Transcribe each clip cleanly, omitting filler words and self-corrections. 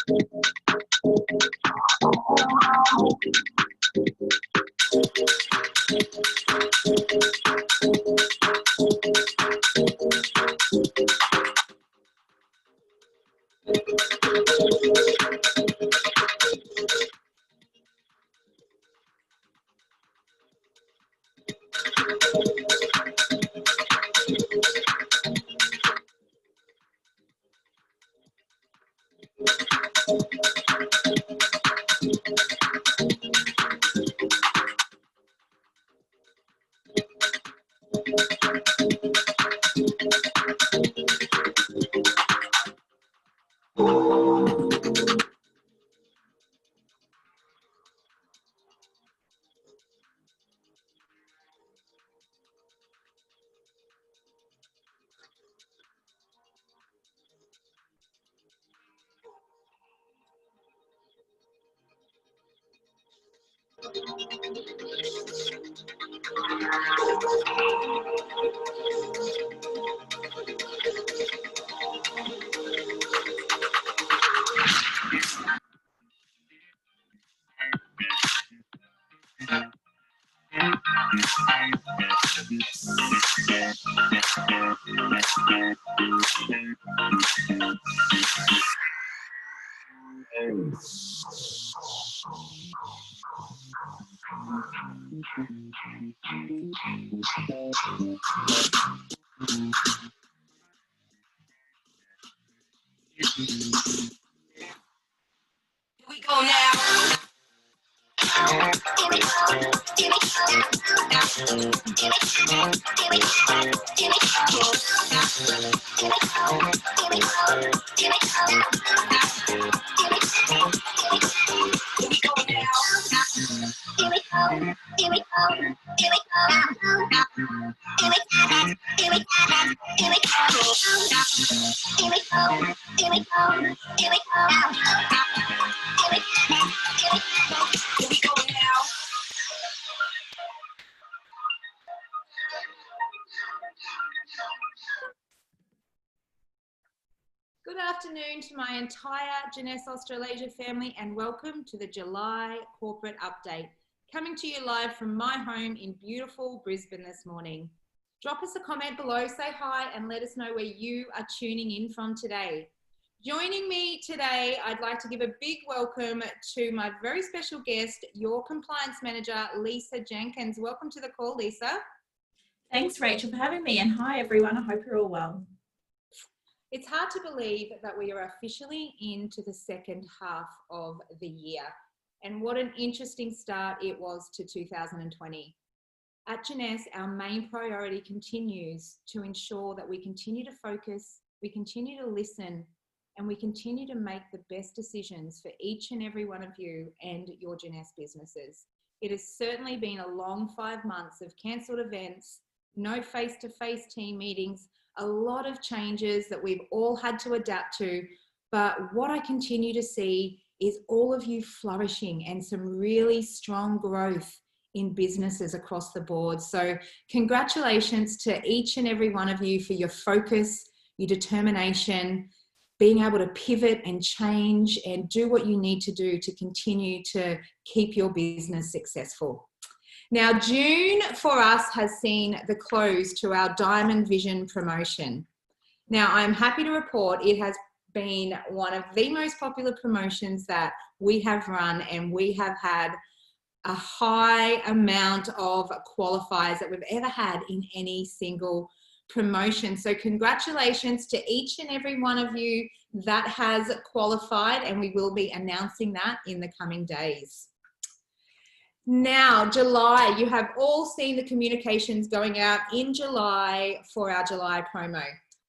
We go now. Good afternoon to my entire Jeunesse Australasia family and welcome to the July Corporate Update, coming to you live from my home in beautiful Brisbane this morning. Drop us a comment below, say hi and let us know where you are tuning in from today. Joining me today, I'd like to give a big welcome to my very special guest, your Compliance Manager, Lisa Jenkins. Welcome to the call, Lisa. Thanks, Rachel, for having me, and hi everyone, I hope you're all well. It's hard to believe that we are officially into the second half of the year, and what an interesting start it was to 2020. At Jeunesse, our main priority continues to ensure that we continue to focus, we continue to listen, and we continue to make the best decisions for each and every one of you and your Jeunesse businesses. It has certainly been a long 5 months of cancelled events, no face-to-face team meetings, a lot of changes that we've all had to adapt to, but what I continue to see is all of you flourishing and some really strong growth in businesses across the board. So congratulations to each and every one of you for your focus, your determination, being able to pivot and change and do what you need to do to continue to keep your business successful. Now, June for us has seen the close to our Diamond Vision promotion. Now, I'm happy to report it has been one of the most popular promotions that we have run, and we have had a high amount of qualifiers that we've ever had in any single promotion. So congratulations to each and every one of you that has qualified, and we will be announcing that in the coming days. Now, July, you have all seen the communications going out in July for our July promo.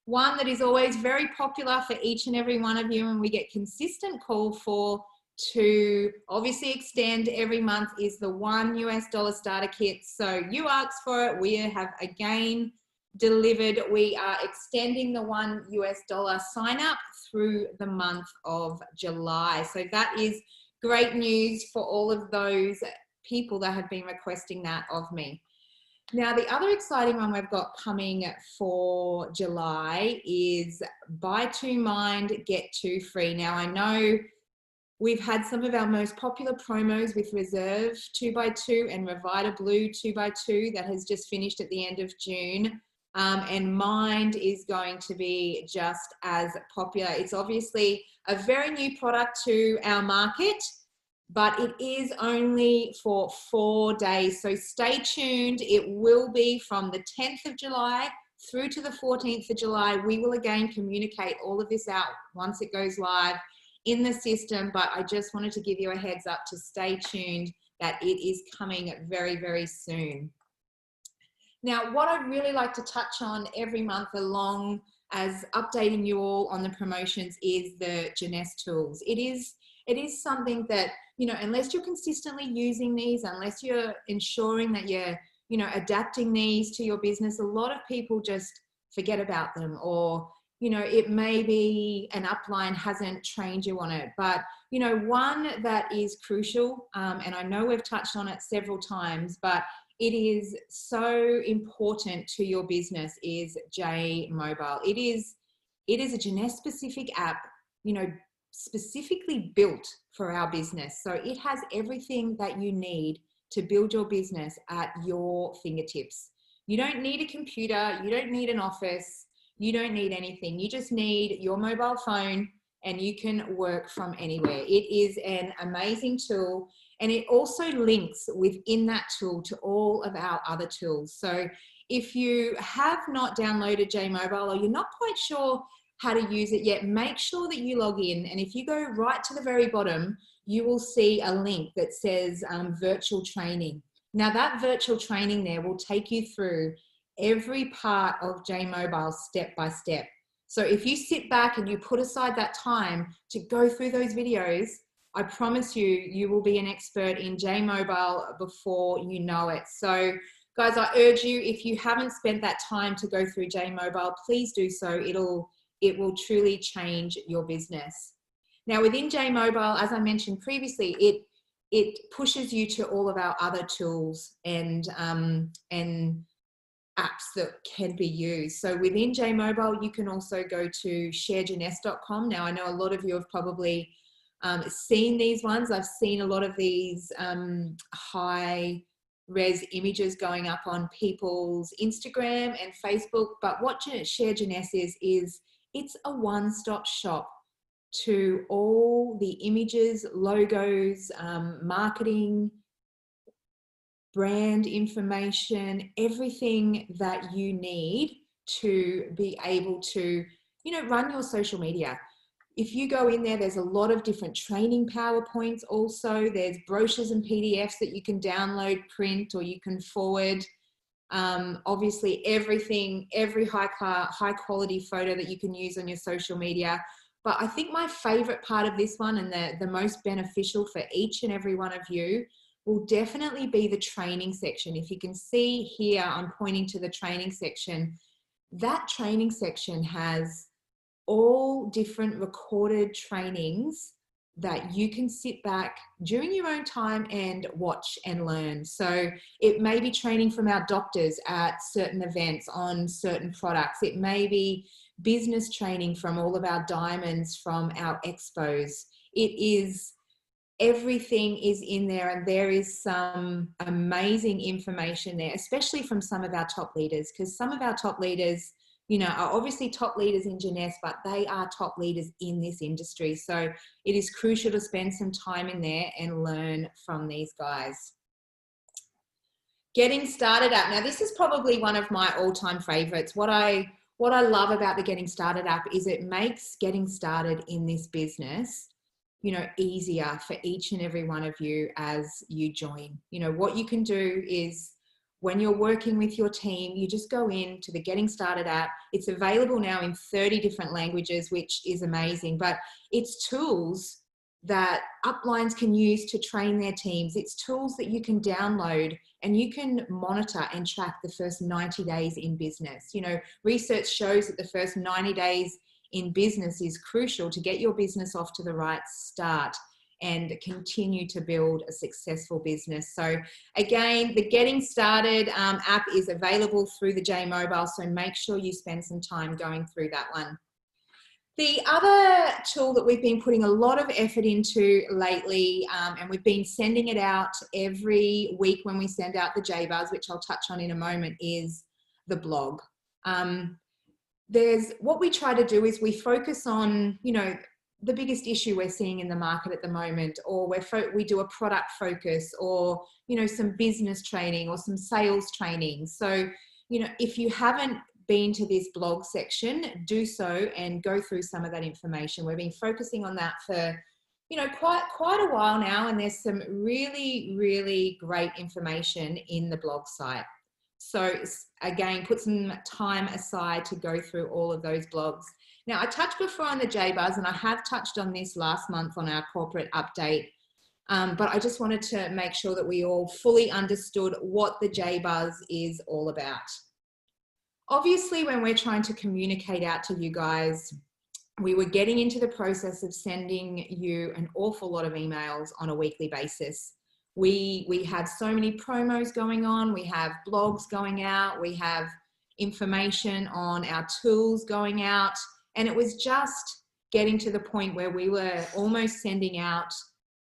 One that is always very popular for each and every one of you, and we get consistent call for to obviously extend every month, is the $1 starter kit. So you asked for it, we have again delivered. We are extending the $1 sign up through the month of July. So that is great news for all of those people that have been requesting that of me. Now, the other exciting one we've got coming for July is buy two mind, get two free. Now, I know We've had some of our most popular promos with Reserve 2x2 and Revita Blue 2x2 that has just finished at the end of June. And Mind is going to be just as popular. It's obviously a very new product to our market, but it is only for 4 days. So stay tuned. It will be from the 10th of July through to the 14th of July. We will again communicate all of this out once it goes live in the system, but I just wanted to give you a heads up to stay tuned that it is coming very, very soon. Now, what I'd really like to touch on every month along as updating you all on the promotions is the Jeunesse tools. It is something that, you know, unless you're consistently using these, unless you're ensuring that you're, you know, adapting these to your business, a lot of people just forget about them, or, you know, it may be an upline hasn't trained you on it. But, you know, one that is crucial, and I know we've touched on it several times, but it is so important to your business, is J Mobile. It is a Jeunesse specific app, you know, specifically built for our business. So it has everything that you need to build your business at your fingertips. You don't need a computer, you don't need an office, you don't need anything. You just need your mobile phone and you can work from anywhere. It is an amazing tool, and it also links within that tool to all of our other tools. So if you have not downloaded J Mobile, or you're not quite sure how to use it yet, make sure that you log in. And if you go right to the very bottom, you will see a link that says virtual training. Now that virtual training there will take you through every part of J Mobile step by step. So if you sit back and you put aside that time to go through those videos, I promise you, you will be an expert in J Mobile before you know it. So guys, I urge you, if you haven't spent that time to go through J Mobile, please do so. It will truly change your business. Now within J Mobile, as I mentioned previously, it pushes you to all of our other tools and apps that can be used. So within J Mobile, you can also go to sharejeunesse.com. Now I know a lot of you have probably seen these ones. I've seen a lot of these high res images going up on people's Instagram and Facebook, but what Share Jeunesse is it's a one-stop shop to all the images, logos, marketing, brand information, everything that you need to be able to, you know, run your social media. If you go in there, there's a lot of different training PowerPoints also. There's brochures and PDFs that you can download, print, or you can forward. Obviously everything, every high quality photo that you can use on your social media. But I think my favorite part of this one, and the most beneficial for each and every one of you, will definitely be the training section. If you can see here, I'm pointing to the training section. That training section has all different recorded trainings that you can sit back during your own time and watch and learn. So it may be training from our doctors at certain events on certain products. It may be business training from all of our diamonds from our expos. Everything is in there, and there is some amazing information there, especially from some of our top leaders, because some of our top leaders, you know, are obviously top leaders in Jeunesse, but they are top leaders in this industry. So it is crucial to spend some time in there and learn from these guys. Getting Started app. Now this is probably one of my all-time favorites. What I love about the Getting Started app is it makes getting started in this business, you know, easier for each and every one of you as you join. You know, what you can do is, when you're working with your team, you just go into the Getting Started app. It's available now in 30 different languages, which is amazing, but it's tools that uplines can use to train their teams. It's tools that you can download and you can monitor and track the first 90 days in business. You know, research shows that the first 90 days in business is crucial to get your business off to the right start and continue to build a successful business. So again, the Getting Started app is available through the J Mobile, so make sure you spend some time going through that one. The other tool that we've been putting a lot of effort into lately, and we've been sending it out every week when we send out the J-Buzz, which I'll touch on in a moment, is the blog. What we try to do is we focus on, you know, the biggest issue we're seeing in the market at the moment, or we do a product focus, or, you know, some business training or some sales training. So, you know, if you haven't been to this blog section, do so and go through some of that information. We've been focusing on that for, you know, quite a while now, and there's some really, really great information in the blog site. So again, put some time aside to go through all of those blogs. Now, I touched before on the J-Buzz, and I have touched on this last month on our corporate update, but I just wanted to make sure that we all fully understood what the J-Buzz is all about. Obviously, when we're trying to communicate out to you guys, we were getting into the process of sending you an awful lot of emails on a weekly basis. We have so many promos going on, we have blogs going out, we have information on our tools going out, and it was just getting to the point where we were almost sending out,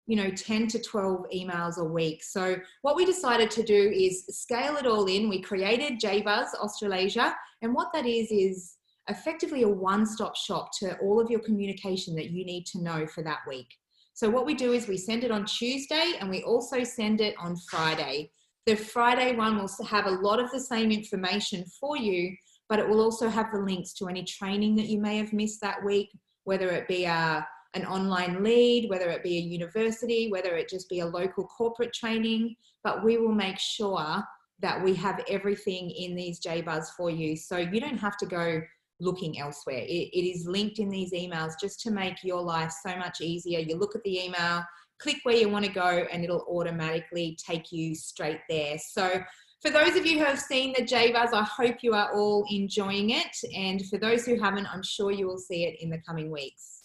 you know, 10 to 12 emails a week. So what we decided to do is scale it all in. We created J-Buzz Australasia, and what that is effectively a one-stop shop to all of your communication that you need to know for that week. So what we do is we send it on Tuesday, and we also send it on Friday. The Friday one will have a lot of the same information for you, but it will also have the links to any training that you may have missed that week, whether it be an online lead, whether it be a university, whether it just be a local corporate training, but we will make sure that we have everything in these J-Buzz for you. So you don't have to go looking elsewhere. It is linked in these emails just to make your life so much easier. You look at the email, click where you want to go, and it'll automatically take you straight there. So for those of you who have seen the J-Buzz, I hope you are all enjoying it. And for those who haven't, I'm sure you will see it in the coming weeks.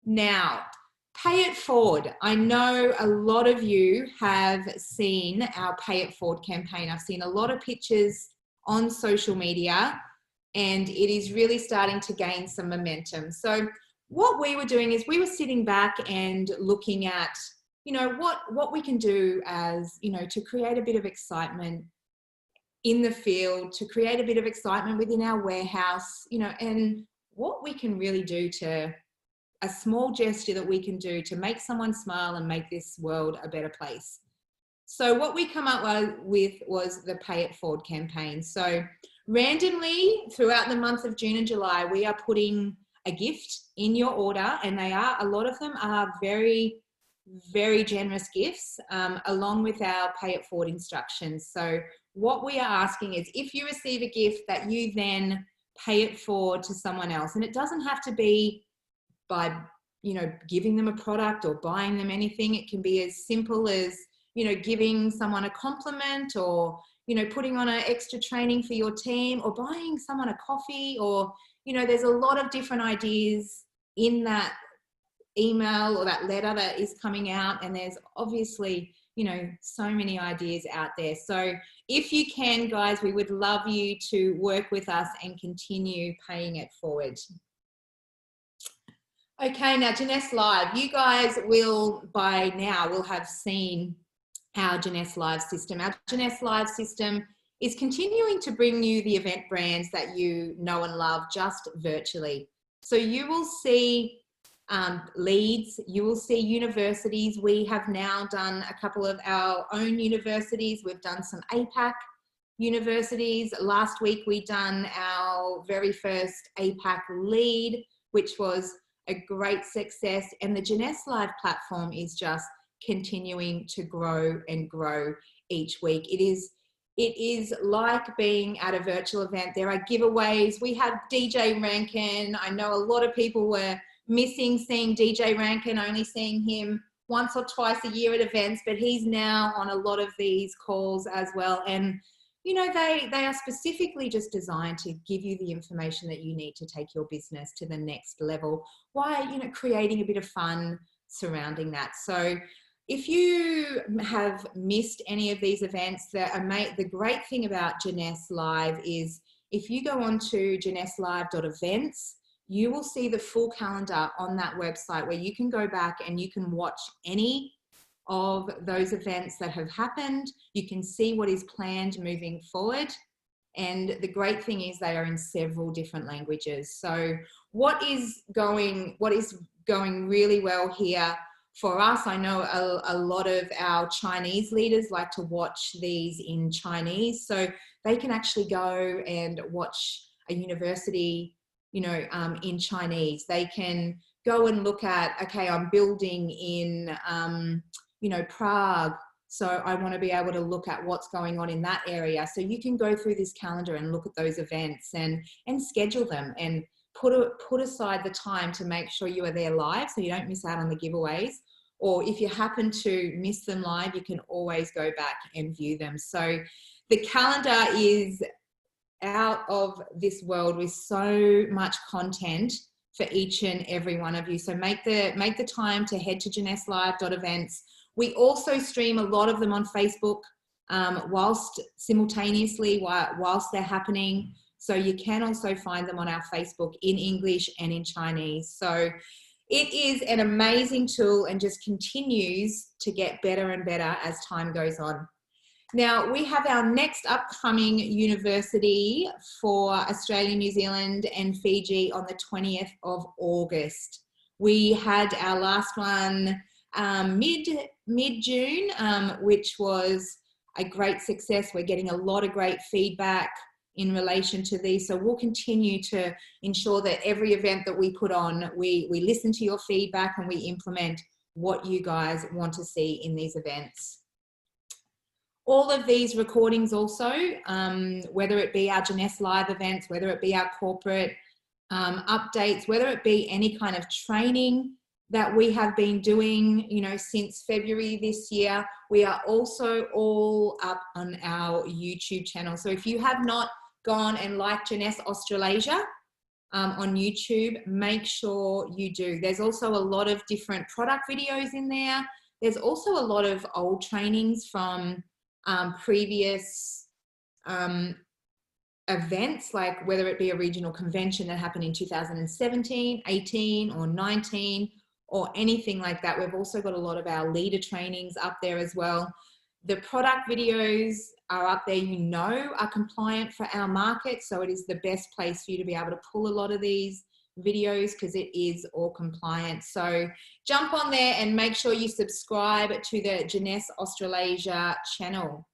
Now, pay it forward. I know a lot of you have seen our pay it forward campaign. I've seen a lot of pictures on social media, and it is really starting to gain some momentum. So what we were doing is we were sitting back and looking at, you know, what we can do as, you know, to create a bit of excitement in the field, to create a bit of excitement within our warehouse, you know, and what we can really do to a small gesture that we can do to make someone smile and make this world a better place. So what we come up with was the Pay It Forward campaign. So randomly throughout the month of June and July, we are putting a gift in your order, and a lot of them are very, very generous gifts, along with our Pay It Forward instructions. So what we are asking is, if you receive a gift, that you then pay it forward to someone else. And it doesn't have to be by, you know, giving them a product or buying them anything. It can be as simple as, you know, giving someone a compliment, or, you know, putting on an extra training for your team, or buying someone a coffee, or, you know, there's a lot of different ideas in that email or that letter that is coming out. And there's obviously, you know, so many ideas out there. So if you can, guys, we would love you to work with us and continue paying it forward. Okay, now Jeunesse Live. You guys will, by now, will have seen our Jeunesse Live system. Our Jeunesse Live system is continuing to bring you the event brands that you know and love, just virtually. So you will see leads, you will see universities. We have now done a couple of our own universities. We've done some APAC universities. Last week we done our very first APAC lead, which was a great success. And the Jeunesse Live platform is just continuing to grow and grow each week. It is like being at a virtual event. There are giveaways. We have DJ Rankin. I know a lot of people were missing seeing DJ Rankin, only seeing him once or twice a year at events, but he's now on a lot of these calls as well. And you know, they are specifically just designed to give you the information that you need to take your business to the next level, while, you know, creating a bit of fun surrounding that. So if you have missed any of these events, the great thing about Jeunesse Live is if you go on to jeunesselive.events, you will see the full calendar on that website where you can go back and you can watch any of those events that have happened. You can see what is planned moving forward. And the great thing is they are in several different languages. So what is going really well here for us, I know a lot of our Chinese leaders like to watch these in Chinese, so they can actually go and watch a university, in Chinese. They can go and look at, okay, I'm building in, Prague, so I want to be able to look at what's going on in that area. So you can go through this calendar and look at those events and schedule them and put aside the time to make sure you are there live so you don't miss out on the giveaways. Or if you happen to miss them live, you can always go back and view them. So the calendar is out of this world with so much content for each and every one of you. So make the time to head to JeunesseLive.events. We also stream a lot of them on Facebook whilst they're happening. So you can also find them on our Facebook in English and in Chinese. So it is an amazing tool and just continues to get better and better as time goes on. Now, we have our next upcoming university for Australia, New Zealand and Fiji on the 20th of August. We had our last one mid-June, which was a great success. We're getting a lot of great feedback in relation to these. So we'll continue to ensure that every event that we put on, we listen to your feedback and we implement what you guys want to see in these events. All of these recordings also, whether it be our Jeunesse Live events, whether it be our corporate updates, whether it be any kind of training that we have been doing, since February this year, we are also all up on our YouTube channel. So if you have not gone and liked Jeunesse Australasia on YouTube, make sure you do. There's also a lot of different product videos in there. There's also a lot of old trainings from previous events, like whether it be a regional convention that happened in 2017, 18 or 19 or anything like that. We've also got a lot of our leader trainings up there as well. The product videos are up there, are compliant for our market. So it is the best place for you to be able to pull a lot of these videos because it is all compliant. So jump on there and make sure you subscribe to the Jeunesse Australasia channel.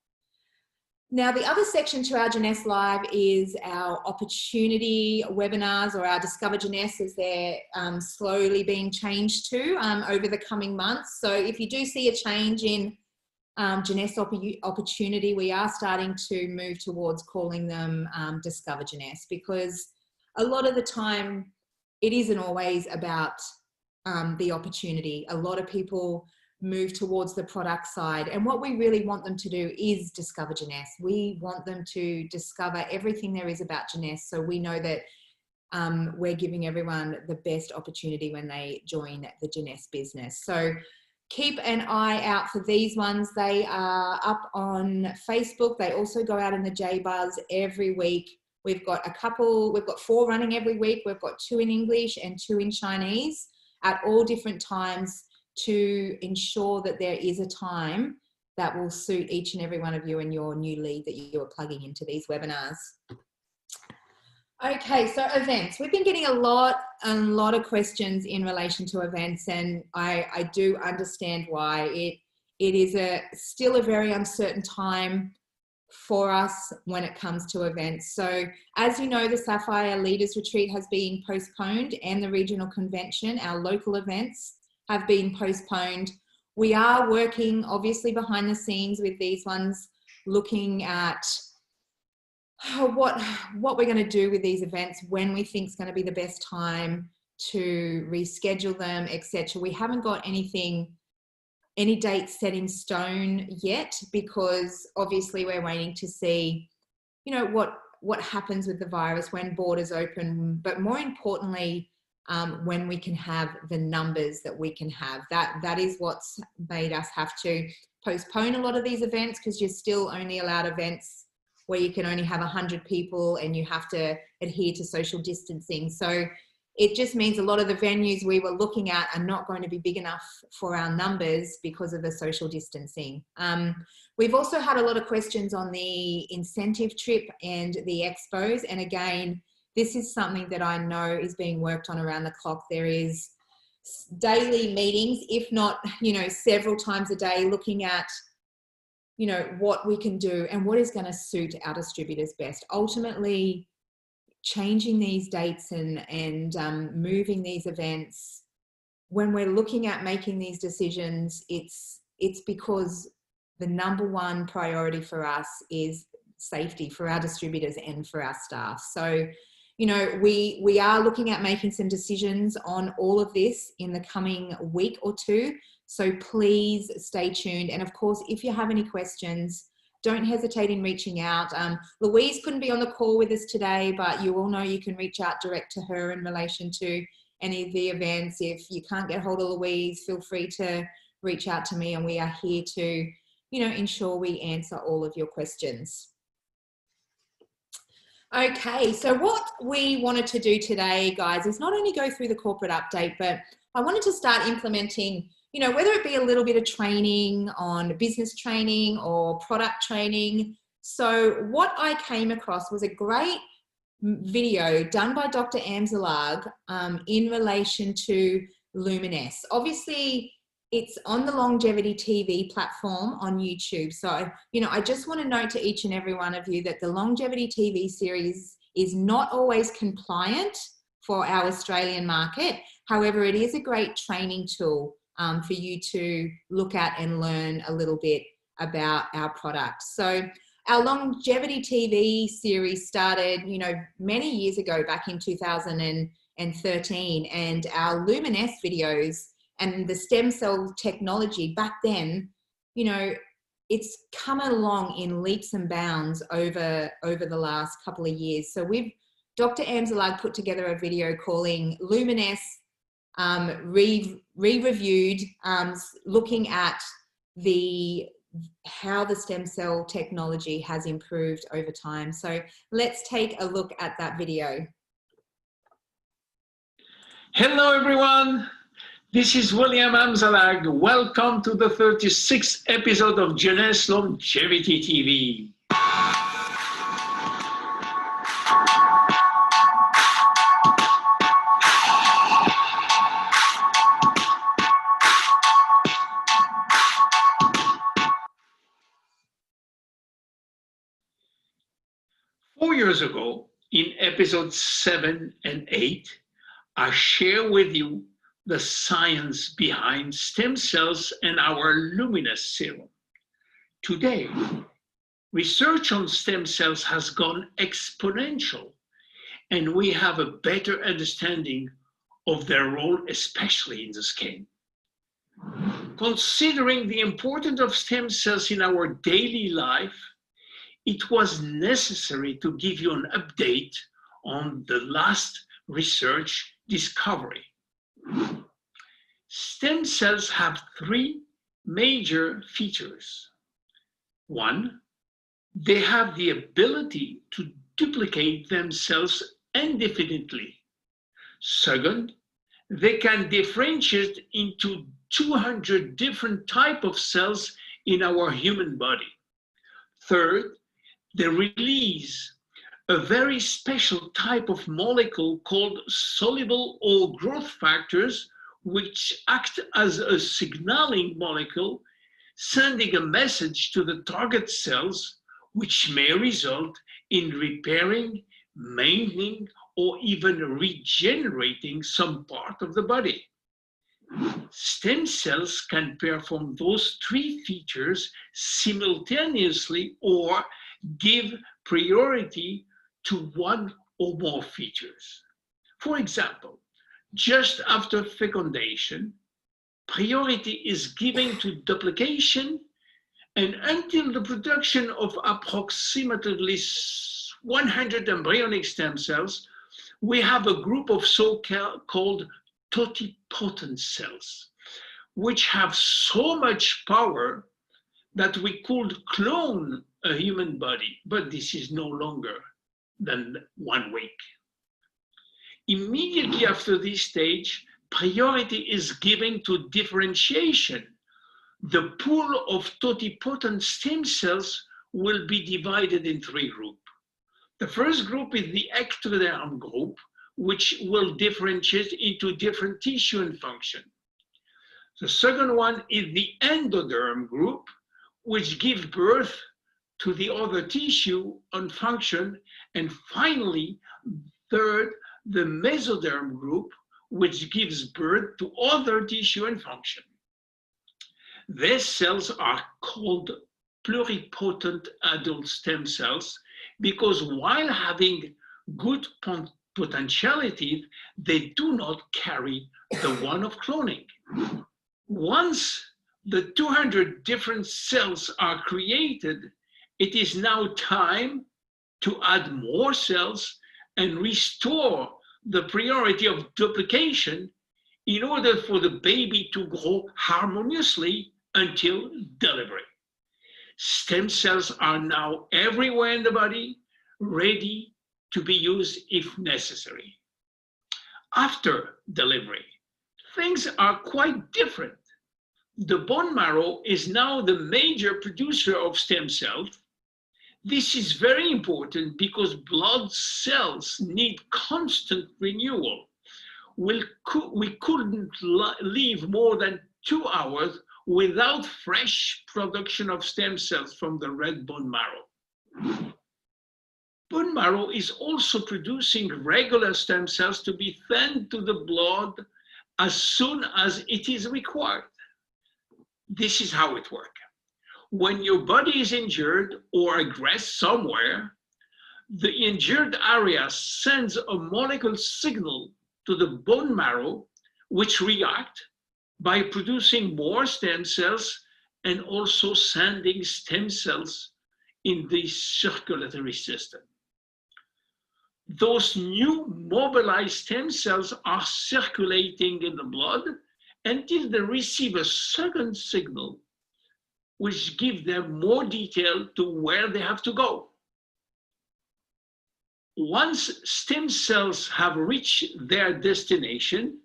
Now, the other section to our Jeunesse Live is our opportunity webinars, or our Discover Jeunesse as they're slowly being changed to over the coming months. So if you do see a change in Jeunesse opportunity, we are starting to move towards calling them Discover Jeunesse, because a lot of the time it isn't always about the opportunity. A lot of people move towards the product side, and what we really want them to do is discover Jeunesse. We want them to discover everything there is about Jeunesse, so we know that we're giving everyone the best opportunity when they join the Jeunesse business. So keep an eye out for these ones. They are up on Facebook. They also go out in the JBuzz every week. We've got 4 running every week. We've got 2 in English and 2 in Chinese at all different times, to ensure that there is a time that will suit each and every one of you and your new lead that you are plugging into these webinars. Okay, so events. We've been getting a lot of questions in relation to events, and I do understand why. It is still a very uncertain time for us when it comes to events. So as you know, the Sapphire Leaders Retreat has been postponed, and the regional convention, our local events, have been postponed. We are working obviously behind the scenes with these ones, looking at what we're going to do with these events, when we think is going to be the best time to reschedule them, etc. We haven't got any dates set in stone yet, because obviously we're waiting to see, what happens with the virus, when borders open, but more importantly, when we can have the numbers that we can have. That is what's made us have to postpone a lot of these events, because you're still only allowed events where you can only have 100 people and you have to adhere to social distancing. So it just means a lot of the venues we were looking at are not going to be big enough for our numbers because of the social distancing. We've also had a lot of questions on the incentive trip and the expos. And again, this is something that I know is being worked on around the clock. There is daily meetings, if not, several times a day, looking at, what we can do and what is going to suit our distributors best. Ultimately, changing these dates and moving these events, when we're looking at making these decisions, it's because the number one priority for us is safety for our distributors and for our staff. So, we are looking at making some decisions on all of this in the coming week or two. So please stay tuned. And of course, if you have any questions, don't hesitate in reaching out. Louise couldn't be on the call with us today, but you all know you can reach out direct to her in relation to any of the events. If you can't get hold of Louise, feel free to reach out to me, and we are here to, ensure we answer all of your questions. Okay, so what we wanted to do today, guys, is not only go through the corporate update, but I wanted to start implementing, whether it be a little bit of training on business training or product training. So what I came across was a great video done by Dr. Amzalag in relation to Luminess. Obviously, it's on the Longevity TV platform on YouTube. So, I just want to note to each and every one of you that the Longevity TV series is not always compliant for our Australian market. However, it is a great training tool for you to look at and learn a little bit about our product. So our Longevity TV series started, many years ago, back in 2013, and our Luminess videos and the stem cell technology back then, it's come along in leaps and bounds over the last couple of years. So Dr. Amzalag put together a video calling Luminess re-reviewed, looking at how the stem cell technology has improved over time. So let's take a look at that video. Hello everyone, this is William Amzalag. Welcome to the 36th episode of Jeunesse Longevity TV. 4 years ago, in episodes 7 and 8, I share with you the science behind stem cells and our Luminous serum. Today, research on stem cells has gone exponential, and we have a better understanding of their role, especially in the skin. Considering the importance of stem cells in our daily life, it was necessary to give you an update on the last research discovery. Stem cells have 3 major features. 1, they have the ability to duplicate themselves indefinitely. 2nd, they can differentiate into 200 different types of cells in our human body. 3rd, they release a very special type of molecule called soluble or growth factors, which act as a signaling molecule, sending a message to the target cells, which may result in repairing, maintaining, or even regenerating some part of the body. Stem cells can perform those 3 features simultaneously or give priority to 1 or more features. For example, just after fecundation, priority is given to duplication, and until the production of approximately 100 embryonic stem cells, we have a group of so-called totipotent cells, which have so much power that we could clone a human body, but this is no longer than 1 week. Immediately after this stage, priority is given to differentiation. The pool of totipotent stem cells will be divided in three groups. The first group is the ectoderm group, which will differentiate into different tissue and function. The second one is the endoderm group, which gives birth to the other tissue and function. And finally, third, the mesoderm group, which gives birth to other tissue and function. These cells are called pluripotent adult stem cells because while having good potentiality, they do not carry the one of cloning. Once the 200 different cells are created, it is now time to add more cells and restore the priority of duplication in order for the baby to grow harmoniously until delivery. Stem cells are now everywhere in the body, ready to be used if necessary. After delivery, things are quite different. The bone marrow is now the major producer of stem cells. This is very important because blood cells need constant renewal. We couldn't live more than 2 hours without fresh production of stem cells from the red bone marrow. Bone marrow is also producing regular stem cells to be sent to the blood as soon as it is required. This is how it works. When your body is injured or aggressed somewhere, the injured area sends a molecule signal to the bone marrow, which react by producing more stem cells and also sending stem cells in the circulatory system. Those new mobilized stem cells are circulating in the blood until they receive a second signal, which gives them more detail to where they have to go. Once stem cells have reached their destination,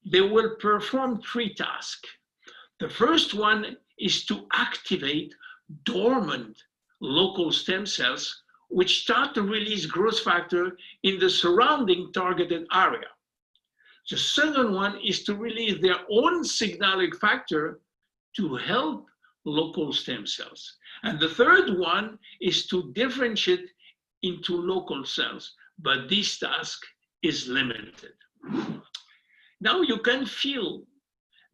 they will perform 3 tasks. The first one is to activate dormant local stem cells, which start to release growth factor in the surrounding targeted area. The second one is to release their own signaling factor to help local stem cells. And the third one is to differentiate into local cells, but this task is limited. Now you can feel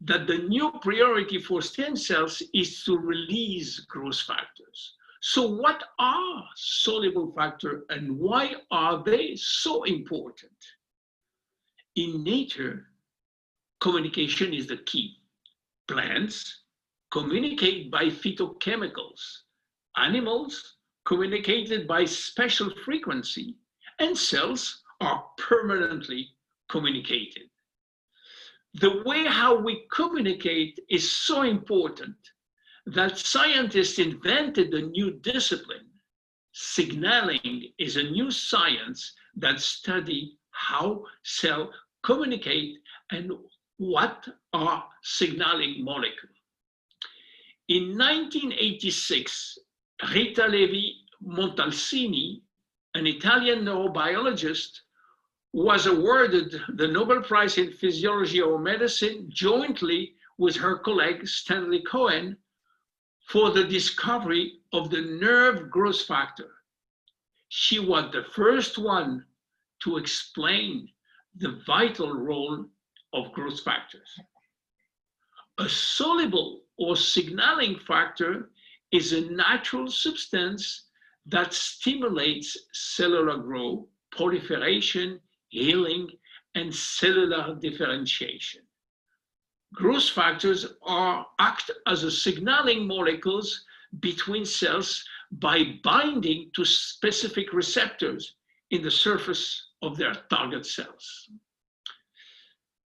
that the new priority for stem cells is to release growth factors. So what are soluble factors and why are they so important? In nature, communication is the key. Plants communicate by phytochemicals. Animals communicated by special frequency, and cells are permanently communicated. The way how we communicate is so important that scientists invented a new discipline. Signaling is a new science that studies how cells communicate and what are signaling molecules. In 1986, Rita Levi-Montalcini, an Italian neurobiologist, was awarded the Nobel Prize in Physiology or Medicine jointly with her colleague Stanley Cohen for the discovery of the nerve growth factor. She was the first one to explain the vital role of growth factors. A soluble or signaling factor is a natural substance that stimulates cellular growth, proliferation, healing, and cellular differentiation. Growth factors act as a signaling molecules between cells by binding to specific receptors in the surface of their target cells.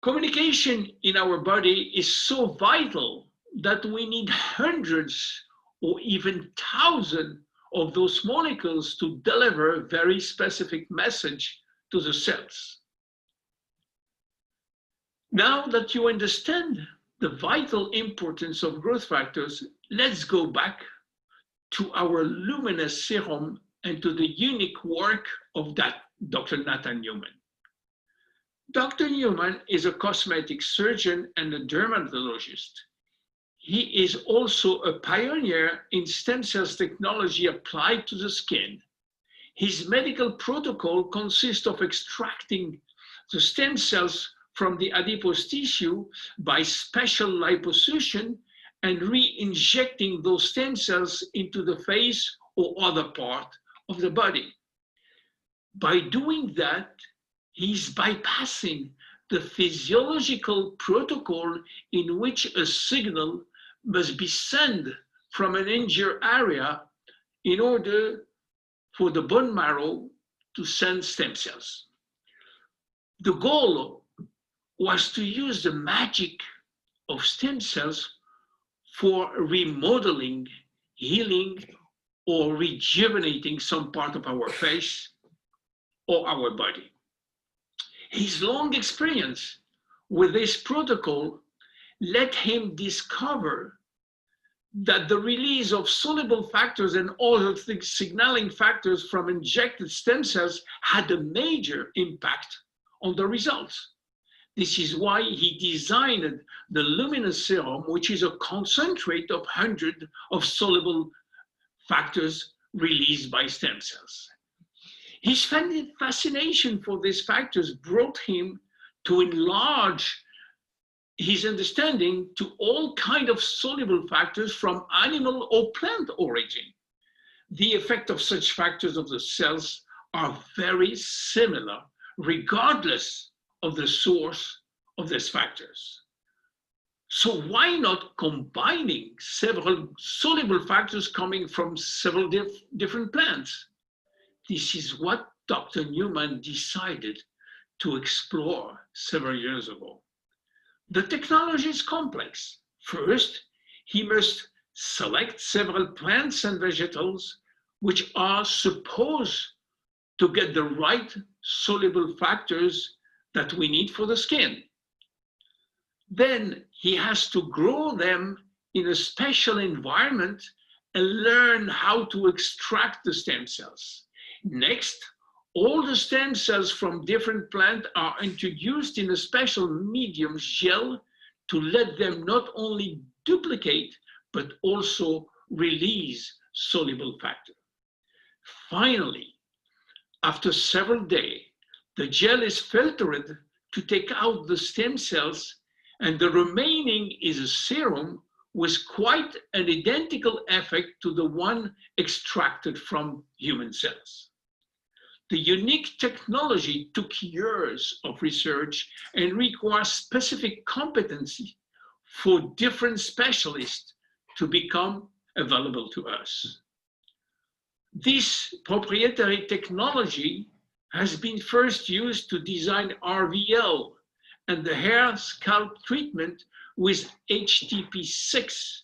Communication in our body is so vital that we need hundreds or even thousands of those molecules to deliver a very specific message to the cells. Now that you understand the vital importance of growth factors, let's go back to our luminous serum and to the unique work of Dr. Nathan Newman. Dr. Newman is a cosmetic surgeon and a dermatologist. He is also a pioneer in stem cells technology applied to the skin. His medical protocol consists of extracting the stem cells from the adipose tissue by special liposuction and re-injecting those stem cells into the face or other part of the body. By doing that, he's bypassing the physiological protocol in which a signal must be sent from an injured area in order for the bone marrow to send stem cells. The goal was to use the magic of stem cells for remodeling, healing, or rejuvenating some part of our face or our body. His long experience with this protocol let him discover that the release of soluble factors and other signaling factors from injected stem cells had a major impact on the results. This is why he designed the luminous serum, which is a concentrate of hundreds of soluble factors released by stem cells. His fascination for these factors brought him to enlarge his understanding to all kinds of soluble factors from animal or plant origin. The effect of such factors of the cells are very similar, regardless of the source of these factors. So why not combining several soluble factors coming from several different plants? This is what Dr. Newman decided to explore several years ago. The technology is complex. First, he must select several plants and vegetables which are supposed to get the right soluble factors that we need for the skin. Then he has to grow them in a special environment and learn how to extract the stem cells. Next, all the stem cells from different plants are introduced in a special medium gel to let them not only duplicate, but also release soluble factor. Finally, after several days, the gel is filtered to take out the stem cells, and the remaining is a serum with quite an identical effect to the one extracted from human cells. The unique technology took years of research and requires specific competency for different specialists to become available to us. This proprietary technology has been first used to design RVL and the hair scalp treatment with HTP6,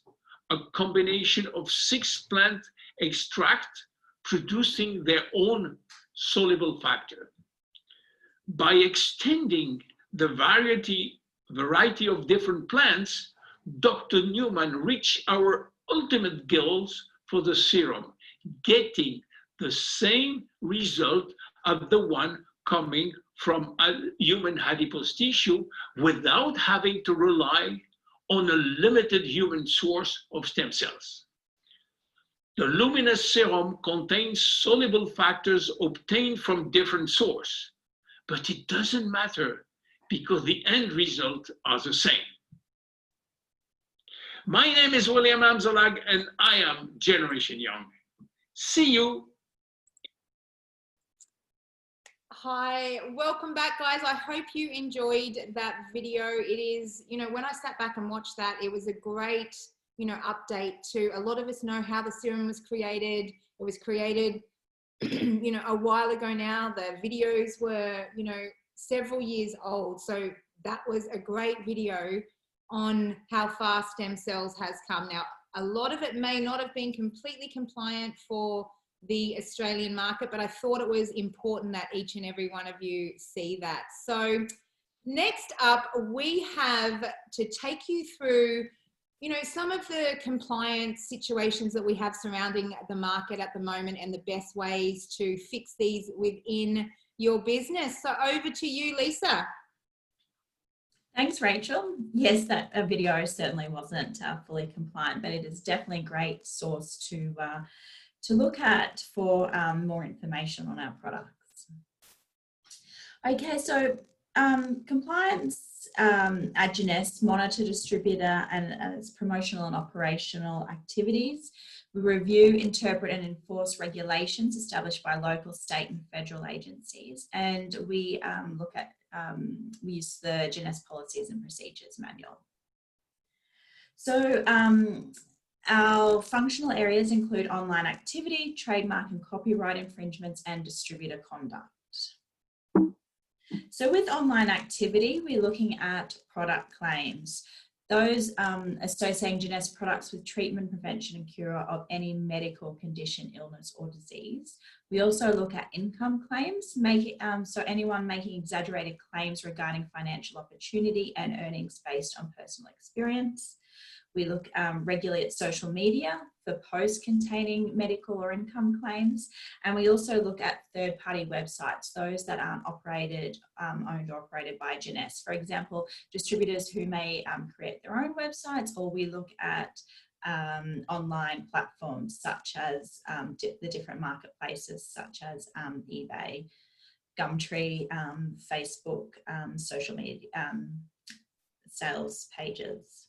a combination of 6 plant extracts producing their own soluble factor. By extending the variety of different plants, Dr. Newman reached our ultimate goals for the serum, getting the same result as the one coming from a human adipose tissue without having to rely on a limited human source of stem cells. The luminous serum contains soluble factors obtained from different sources, but it doesn't matter because the end results are the same. My name is William Amzalag and I am Generation Young. See you. Hi, welcome back, guys. I hope you enjoyed that video. It is, when I sat back and watched that, it was a great, update to a lot of us know how the serum was created. It was created, a while ago now. The videos were, several years old. So that was a great video on how far stem cells has come. Now, a lot of it may not have been completely compliant for the Australian market, but I thought it was important that each and every one of you see that. So Next up, we have to take you through, you know, some of the compliance situations that we have surrounding the market at the moment and the best ways to fix these within your business. So over to you, Lisa. Thanks, Rachel. Yes, that video certainly wasn't fully compliant, but it is definitely a great source to look at for more information on our products. Okay, so compliance at Jeunesse monitor distributor and its promotional and operational activities. We review, interpret and enforce regulations established by local, state and federal agencies, and we look at we use the Jeunesse Policies and Procedures Manual. So our functional areas include online activity, trademark and copyright infringements, and distributor conduct. So with online activity, we're looking at product claims. Those associating Jeunesse products with treatment, prevention and cure of any medical condition, illness or disease. We also look at income claims, so anyone making exaggerated claims regarding financial opportunity and earnings based on personal experience. We look regularly at social media for posts containing medical or income claims. And we also look at third-party websites, those that aren't owned or operated by Jeunesse. For example, distributors who may create their own websites, or we look at online platforms such as the different marketplaces such as eBay, Gumtree, Facebook, social media, sales pages.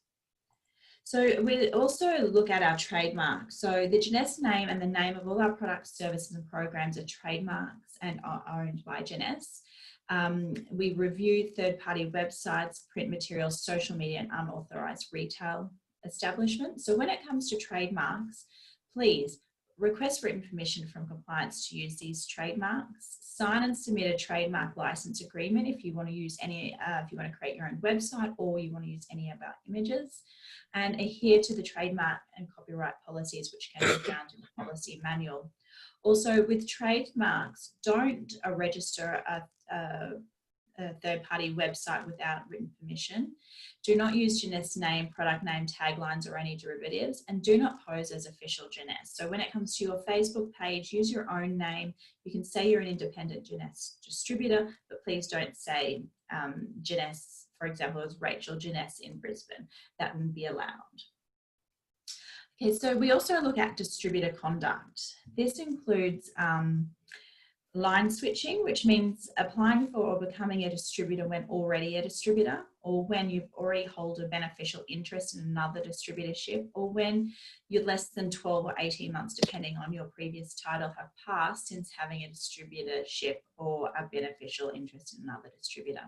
So we also look at our trademarks. So the Jeunesse name and the name of all our products, services and programs are trademarks and are owned by Jeunesse. We review third-party websites, print materials, social media and unauthorised retail establishments. So when it comes to trademarks, please request written permission from compliance to use these trademarks. Sign and submit a trademark license agreement if you want to use any, if you want to create your own website or you want to use any of our images, and adhere to the trademark and copyright policies which can be found in the policy manual. Also, with trademarks, don't register a third-party website without written permission. Do not use Jeunesse name, product name, taglines or any derivatives, and do not pose as official Jeunesse. So when it comes to your Facebook page, use your own name. You can say you're an independent Jeunesse distributor, but please don't say Jeunesse, for example, as Rachel Jeunesse in Brisbane. That wouldn't be allowed. Okay, so we also look at distributor conduct. This includes line switching, which means applying for or becoming a distributor when already a distributor, or when you've already hold a beneficial interest in another distributorship, or when you're less than 12 or 18 months, depending on your previous title, have passed since having a distributorship or a beneficial interest in another distributor.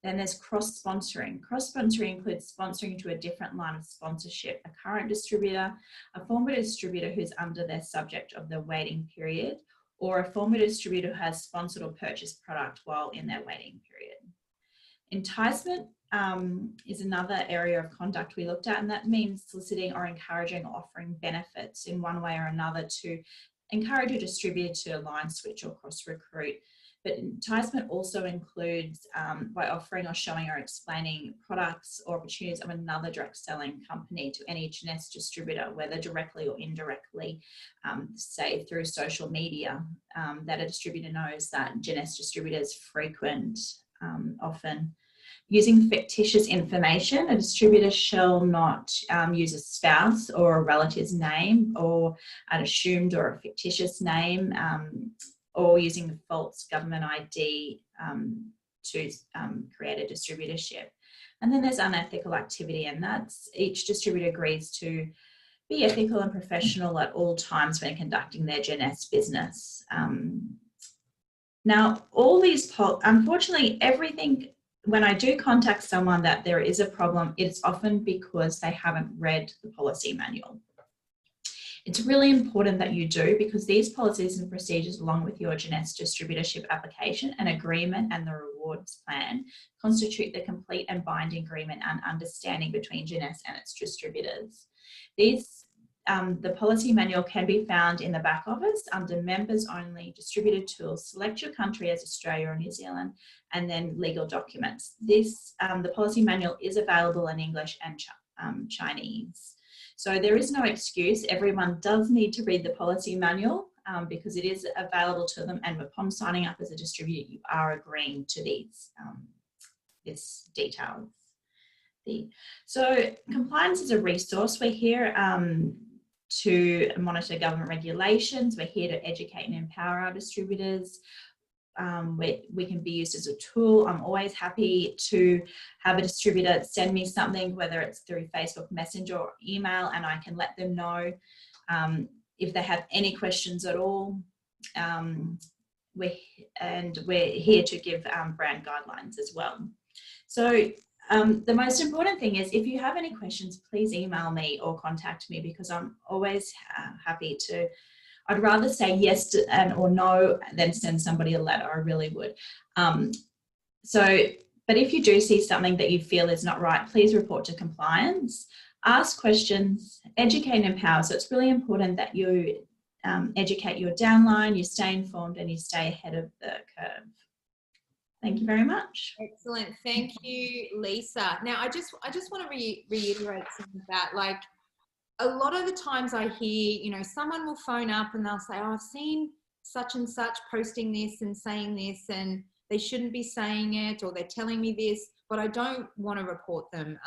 Then there's cross-sponsoring. Cross-sponsoring includes sponsoring to a different line of sponsorship, a current distributor, a former distributor who's under their subject of the waiting period, or a former distributor who has sponsored or purchased product while in their waiting period. Enticement is another area of conduct we looked at, and that means soliciting or encouraging or offering benefits in one way or another to encourage a distributor to line switch or cross-recruit. But enticement also includes by offering or showing or explaining products or opportunities of another direct selling company to any Jeunesse distributor, whether directly or indirectly, say through social media, that a distributor knows that Jeunesse distributors frequent often. Using fictitious information, a distributor shall not use a spouse or a relative's name or an assumed or a fictitious name, or using the false government ID to create a distributorship. And then there's unethical activity, and that's each distributor agrees to be ethical and professional at all times when conducting their Jeunesse business. Now, all these, unfortunately, everything, when I do contact someone that there is a problem, it's often because they haven't read the policy manual. It's really important that you do, because these policies and procedures, along with your Jeunesse distributorship application and agreement and the rewards plan, constitute the complete and binding agreement and understanding between Jeunesse and its distributors. These the policy manual can be found in the back office under members only, distributed tools. Select your country as Australia or New Zealand, and then legal documents. This, the policy manual is available in English and Chinese. So there is no excuse. Everyone does need to read the policy manual because it is available to them, and upon signing up as a distributor, you are agreeing to these this details. So compliance is a resource. We're here to monitor government regulations. We're here to educate and empower our distributors. We can be used as a tool. I'm always happy to have a distributor send me something, whether it's through Facebook Messenger or email, and I can let them know if they have any questions at all. We're here to give brand guidelines as well. So the most important thing is, if you have any questions, please email me or contact me, because I'm always happy to. I'd rather say yes or no than send somebody a letter. I really would. But if you do see something that you feel is not right, please report to compliance. Ask questions, educate and empower. So it's really important that you educate your downline, you stay informed, and you stay ahead of the curve. Thank you very much. Excellent. Thank you, Lisa. Now, I just want to reiterate something that, like, a lot of the times I hear, you know, someone will phone up and they'll say, oh, I've seen such and such posting this and saying this, and they shouldn't be saying it, or they're telling me this, but I don't want to report them.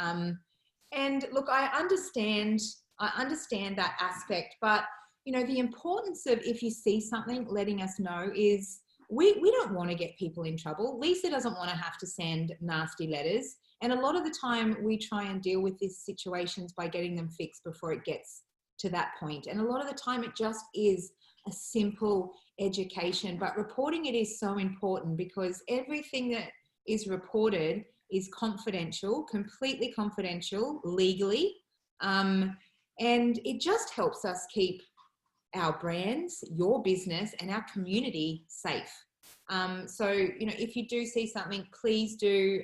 And look, I understand that aspect, but, you know, the importance of, if you see something, letting us know is, we don't want to get people in trouble. Lisa doesn't want to have to send nasty letters. And a lot of the time we try and deal with these situations by getting them fixed before it gets to that point. And a lot of the time it just is a simple education, but reporting it is so important, because everything that is reported is confidential, completely confidential, legally. And it just helps us keep our brands, your business, and our community safe. So, you know, if you do see something, please do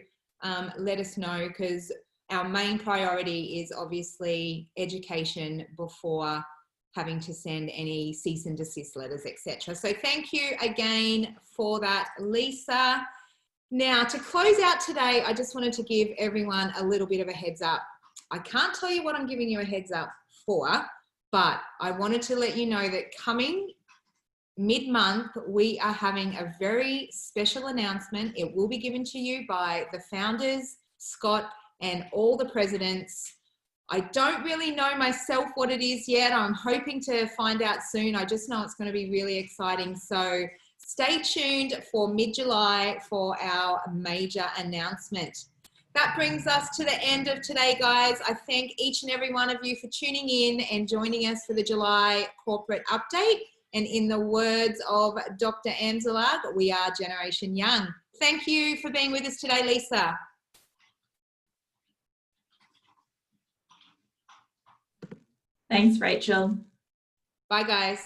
let us know, because our main priority is obviously education before having to send any cease and desist letters, etc. So thank you again for that, Lisa. Now, to close out today, I just wanted to give everyone a little bit of a heads up. I can't tell you what I'm giving you a heads up for, but I wanted to let you know that coming mid-month, we are having a very special announcement. It will be given to you by the founders, Scott, and all the presidents. I don't really know myself what it is yet. I'm hoping to find out soon. I just know it's going to be really exciting. So stay tuned for mid-July for our major announcement. That brings us to the end of today, guys. I thank each and every one of you for tuning in and joining us for the July corporate update. And in the words of Dr. Amzalag, we are Generation Young. Thank you for being with us today, Lisa. Thanks, Rachel. Bye, guys.